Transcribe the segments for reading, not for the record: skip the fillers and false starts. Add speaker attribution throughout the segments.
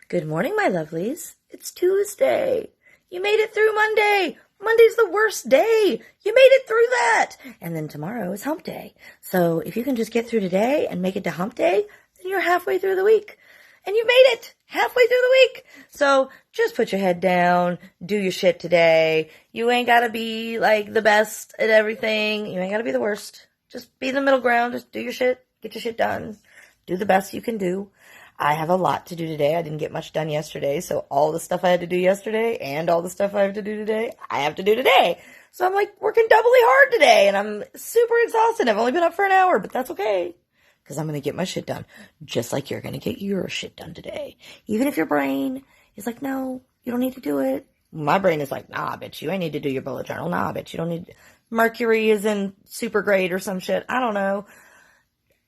Speaker 1: Good morning, my lovelies. It's Tuesday. You made it through Monday. Monday's the worst day. You made it through that. And then tomorrow is hump day. So if you can just get through today and make it to hump day, then you're halfway through the week. And you made it halfway through the week. So just put your head down, do your shit today. You ain't gotta be like the best at everything. You ain't gotta be the worst. Just be the middle ground. Just do your shit. Get your shit done. Do the best you can do. I have a lot to do today. I didn't get much done yesterday, so all the stuff I had to do yesterday and all the stuff I have to do today, I have to do today. So I'm like working doubly hard today, and I'm super exhausted. I've only been up for an hour, but that's okay, because I'm going to get my shit done, just like you're going to get your shit done today. Even if your brain is like, no, you don't need to do it. My brain is like, nah, bitch, you ain't need to do your bullet journal. Nah, bitch, you don't need Mercury is in super grade or some shit. I don't know.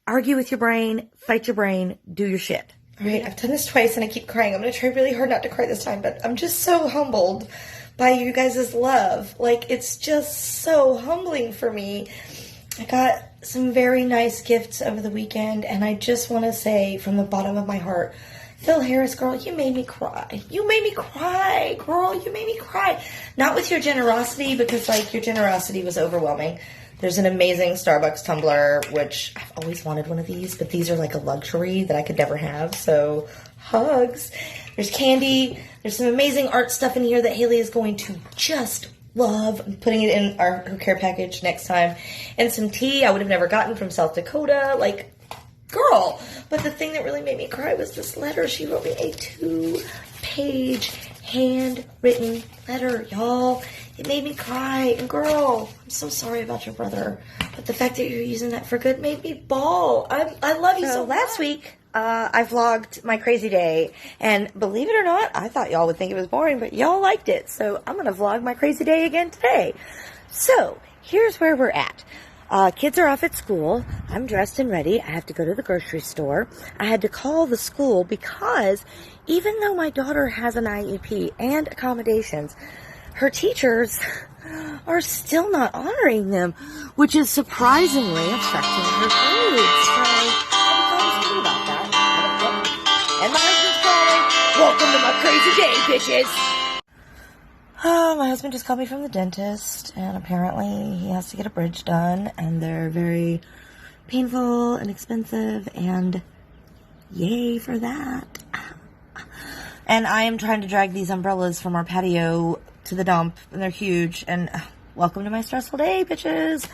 Speaker 1: Argue with your brain, fight your brain, do your shit. All right, I've done this twice and I keep crying. I'm going to try really hard not to cry this time, but I'm just so humbled by you guys' love. Like, it's just so humbling for me. I got some very nice gifts over the weekend, and I just want to say from the bottom of my heart, Phil Harris, girl, you made me cry. You made me cry, girl. You made me cry. Not with your generosity, because, like, your generosity was overwhelming. There's an amazing Starbucks tumbler, which I've always wanted one of these, but these are like a luxury that I could never have, so hugs. There's candy. There's some amazing art stuff in here that Haley is going to just love. I'm putting it in her care package next time. And some tea I would have never gotten from South Dakota. Like, girl. But the thing that really made me cry was this letter. She wrote me a 2-page handwritten letter, y'all. It made me cry. And girl, I'm so sorry about your brother. But the fact that you're using that for good made me bawl. I love you so much. Last week, I vlogged my crazy day. And believe it or not, I thought y'all would think it was boring, but y'all liked it. So I'm going to vlog my crazy day again today. So here's where we're at. Kids are off at school. I'm dressed and ready. I have to go to the grocery store. I had to call the school because even though my daughter has an IEP and accommodations, her teachers are still not honoring them, which is surprisingly affecting her grades. So I was about that. And my husband's calling. Welcome to my crazy day, bitches. My husband just called me from the dentist, and apparently he has to get a bridge done, and they're very painful and expensive, and yay for that. And I am trying to drag these umbrellas from our patio to the dump, and they're huge, and welcome to my stressful day, bitches.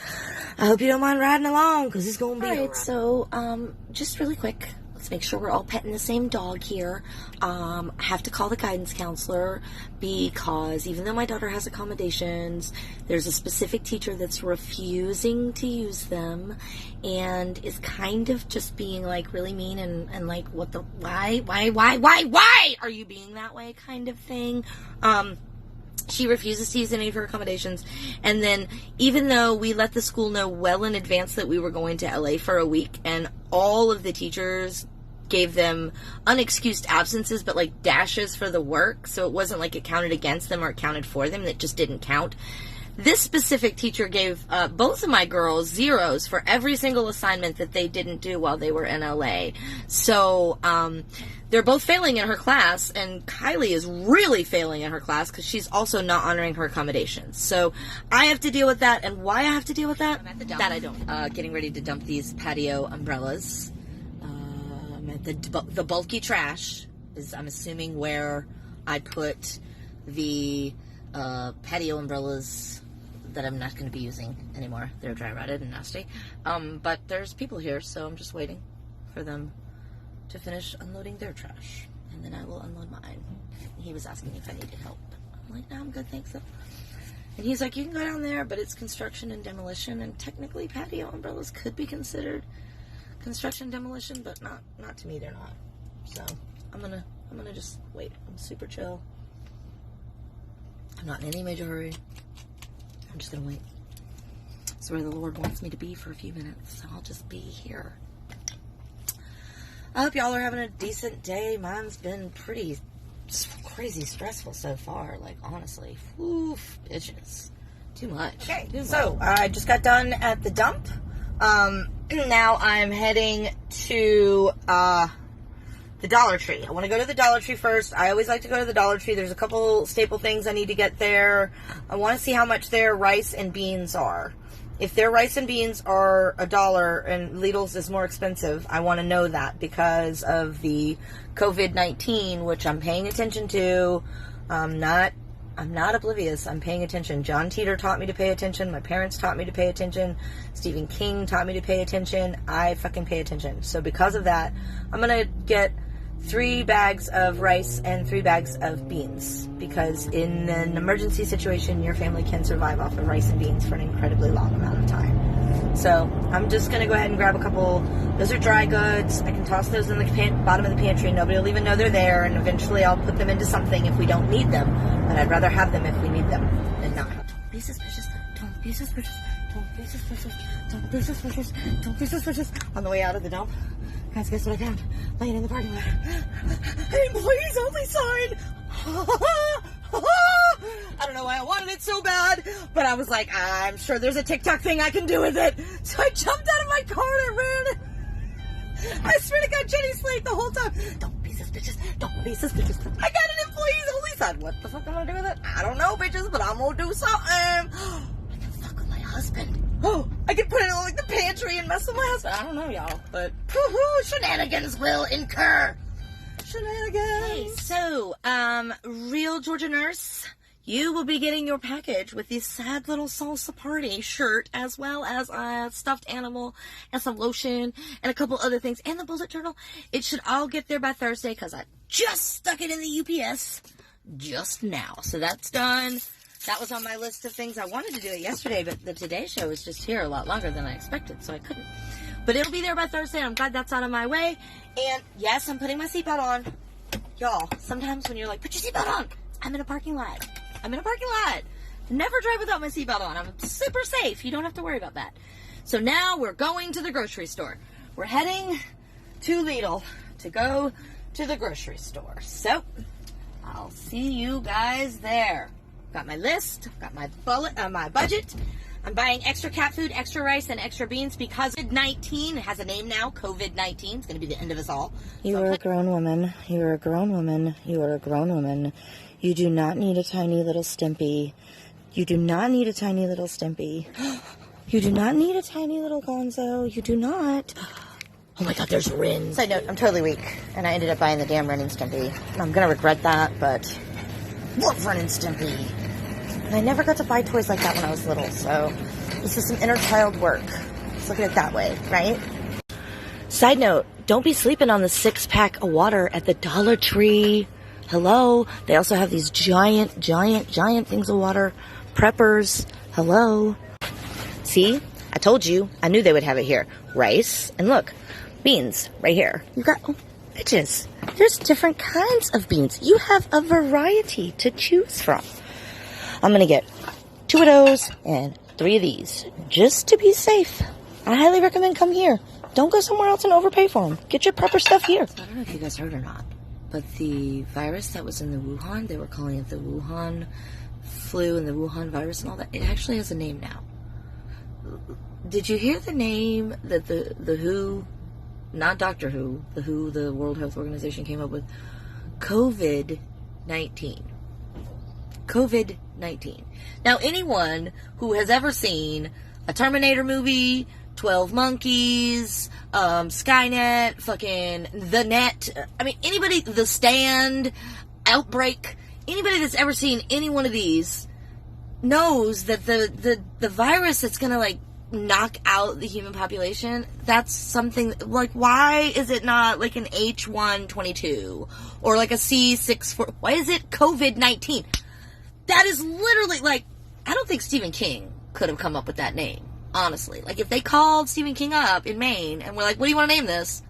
Speaker 1: I hope you don't mind riding along, because it's going to be alright. So, just really quick, let's make sure we're all petting the same dog here. I have to call the guidance counselor, because even though my daughter has accommodations, there's a specific teacher that's refusing to use them, and is kind of just being, like, really mean, and like, what the, why are you being that way kind of thing. She refuses to use any of her accommodations. And then, even though we let the school know well in advance that we were going to LA for a week, and all of the teachers gave them unexcused absences, but like dashes for the work, so it wasn't like it counted against them or it counted for them, it just didn't count. This specific teacher gave both of my girls zeros for every single assignment that they didn't do while they were in LA. So, they're both failing in her class, and Kylie is really failing in her class because she's also not honoring her accommodations. So I have to deal with that, and why I have to deal with that, that I don't. Getting ready to dump these patio umbrellas. I'm at the bulky trash is, I'm assuming, where I put the patio umbrellas that I'm not going to be using anymore. They're dry rotted and nasty. But there's people here, so I'm just waiting for them to finish unloading their trash, and then I will unload mine. He was asking me if I needed help. I'm like, no, I'm good, thanks. And he's like, you can go down there, but it's construction and demolition, and technically patio umbrellas could be considered construction demolition, but not to me, they're not. So I'm gonna just wait. I'm super chill. I'm not in any major hurry. I'm just gonna wait. It's where the Lord wants me to be for a few minutes, so I'll just be here. I hope y'all are having a decent day. Mine's been pretty crazy stressful so far. Like, honestly. Oof, bitches. Too much. Okay, so I just got done at the dump. Now I'm heading to the Dollar Tree. I want to go to the Dollar Tree first. I always like to go to the Dollar Tree. There's a couple staple things I need to get there. I want to see how much their rice and beans are. If their rice and beans are $1 and Lidl's is more expensive, I want to know that because of the COVID-19, which I'm paying attention to. I'm not oblivious. I'm paying attention. John Teeter taught me to pay attention. My parents taught me to pay attention. Stephen King taught me to pay attention. I fucking pay attention. So because of that, I'm going to get 3 bags of rice and 3 bags of beans, because in an emergency situation, your family can survive off of rice and beans for an incredibly long amount of time. So I'm just going to go ahead and grab a couple. Those are dry goods. I can toss those in the bottom of the pantry. Nobody will even know they're there, and eventually I'll put them into something if we don't need them. But I'd rather have them if we need them than not. Don't be suspicious. Don't be suspicious. Don't be suspicious. Don't be suspicious. Don't be suspicious. On the way out of the dump, guys, guess what I found? Laying in the parking lot. An employees only sign. I don't know why I wanted it so bad, but I was like, I'm sure there's a TikTok thing I can do with it. So I jumped out of my car and I ran. I swear to God, Jenny's late the whole time. Don't be suspicious. Don't be suspicious. I got an employees only sign. What the fuck am I gonna do with it? I don't know, bitches, but I'm gonna do something. I can fuck with my husband. Oh, I can put it in like the pantry and mess with my husband. I don't know, y'all, but shenanigans will incur. Shenanigans. Hey, so, real Georgia nurse, you will be getting your package with this sad little salsa party shirt, as well as a stuffed animal and some lotion and a couple other things, and the bullet journal. It should all get there by Thursday because I just stuck it in the UPS just now. So that's done. That was on my list of things. I wanted to do it yesterday, but the Today Show was just here a lot longer than I expected, so I couldn't. But it'll be there by Thursday. I'm glad that's out of my way. And yes, I'm putting my seatbelt on. Y'all, sometimes when you're like, put your seatbelt on, I'm in a parking lot. I'm in a parking lot. Never drive without my seatbelt on. I'm super safe. You don't have to worry about that. So now we're going to the grocery store. We're heading to Lidl to go to the grocery store. So I'll see you guys there. Got my list, got my budget. I'm buying extra cat food, extra rice, and extra beans because COVID-19 has a name now. COVID-19 is going to be the end of us all. You are a grown woman. You are a grown woman. You are a grown woman. You do not need a tiny little Stimpy. You do not need a tiny little Stimpy. You do not need a tiny little Gonzo. You do not. Oh my God, there's Rin. Side note, I'm totally weak, and I ended up buying the damn Ren and Stimpy. I'm going to regret that, but love Ren and Stimpy. And I never got to buy toys like that when I was little, so this is some inner child work. Let's look at it that way, right? Side note, don't be sleeping on the 6-pack of water at the Dollar Tree. Hello? They also have these giant things of water. Preppers. Hello? See? I told you. I knew they would have it here. Rice. And look, beans right here. You got, oh, bitches. There's different kinds of beans. You have a variety to choose from. I'm going to get 2 of those and 3 of these just to be safe. I highly recommend come here. Don't go somewhere else and overpay for them. Get your prepper stuff here. So I don't know if you guys heard or not, but the virus that was in the Wuhan, they were calling it the Wuhan flu and the Wuhan virus and all that. It actually has a name now. Did you hear the name that the WHO, not Doctor Who, the WHO, the World Health Organization came up with? COVID-19. COVID-19. Now, anyone who has ever seen a Terminator movie, 12 Monkeys, Skynet, fucking The Net, I mean, anybody, The Stand, Outbreak, anybody that's ever seen any one of these knows that the virus that's gonna, like, knock out the human population, that's something, like, why is it not, like, an H122, or, like, a C64, why is it COVID-19? That is literally, like, I don't think Stephen King could have come up with that name, honestly. Like, if they called Stephen King up in Maine and were like, what do you want to name this?